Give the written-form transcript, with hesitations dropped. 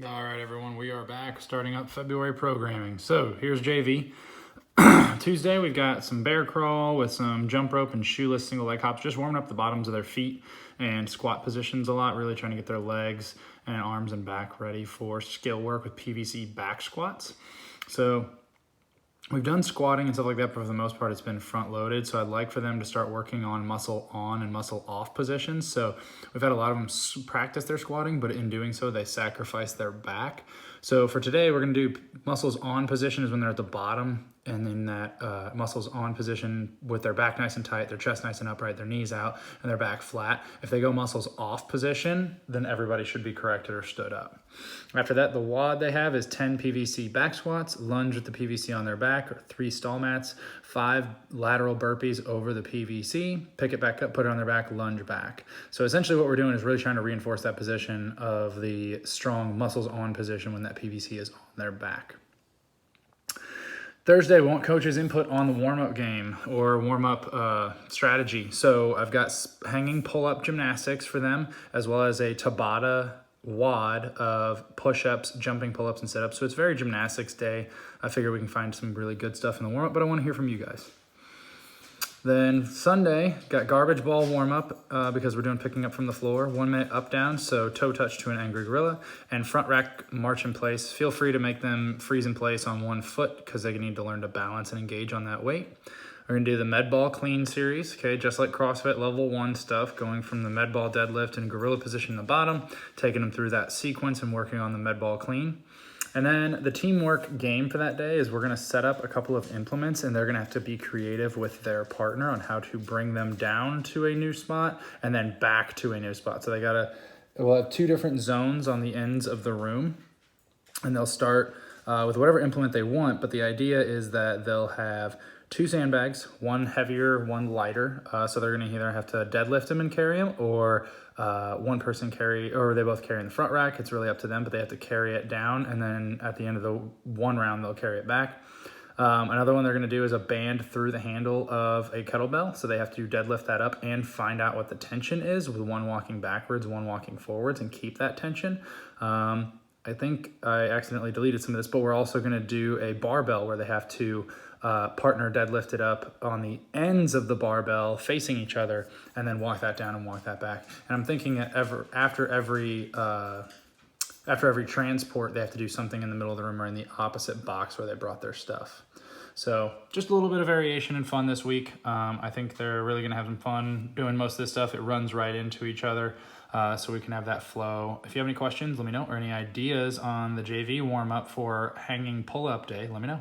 All right, everyone, we are back starting up February programming. So here's JV. Tuesday, we've got some bear crawl with some jump rope and shoeless single leg hops, just warming up the bottoms of their feet and squat positions a lot, really trying to get their legs and arms and back ready for skill work with PVC back squats. So we've done squatting and stuff like that, but for the most part, it's been front loaded. So I'd like for them to start working on muscle on and muscle off positions. So we've had a lot of them practice their squatting, but in doing so, they sacrifice their back. So for today, we're gonna do muscles on position is when they're at the bottom, and then that muscles on position with their back nice and tight, their chest nice and upright, their knees out, and their back flat. If they go muscles off position, then everybody should be corrected or stood up. After that, the WOD they have is 10 PVC back squats, lunge with the PVC on their back, or 3 stall mats, 5 lateral burpees over the PVC, pick it back up, put it on their back, lunge back. So essentially what we're doing is really trying to reinforce that position of the strong muscles on position when that PVC is on their back. Thursday, we want coaches' input on the warm-up game or warm-up strategy. So I've got hanging pull-up gymnastics for them, as well as a Tabata WOD of push-ups, jumping pull-ups, and sit-ups. So it's very gymnastics day. I figure we can find some really good stuff in the warm-up, but I want to hear from you guys. Then Sunday, got garbage ball warm-up because we're doing picking up from the floor. 1 minute up, down, so toe touch to an angry gorilla. And front rack march in place. Feel free to make them freeze in place on 1 foot because they need to learn to balance and engage on that weight. We're gonna do the med ball clean series, okay? Just like CrossFit level 1 stuff, going from the med ball deadlift and gorilla position in the bottom, taking them through that sequence and working on the med ball clean. And then the teamwork game for that day is we're gonna set up a couple of implements and they're gonna have to be creative with their partner on how to bring them down to a new spot and then back to a new spot. So we'll have 2 different zones on the ends of the room and they'll start with whatever implement they want, but the idea is that they'll have 2 sandbags, 1 heavier, 1 lighter. So they're gonna either have to deadlift them and carry them or one person carry, or they both carry in the front rack. It's really up to them, but they have to carry it down. And then at the end of the 1 round, they'll carry it back. Another one they're gonna do is a band through the handle of a kettlebell. So they have to deadlift that up and find out what the tension is with 1 walking backwards, 1 walking forwards and keep that tension. I think I accidentally deleted some of this, but we're also gonna do a barbell where they have to partner deadlift it up on the ends of the barbell facing each other and then walk that down and walk that back. And I'm thinking that after every transport, they have to do something in the middle of the room or in the opposite box where they brought their stuff. So just a little bit of variation and fun this week. I think they're really gonna have some fun doing most of this stuff. It runs right into each other. So we can have that flow. If you have any questions, let me know, or any ideas on the JV warm-up for hanging pull-up day, let me know.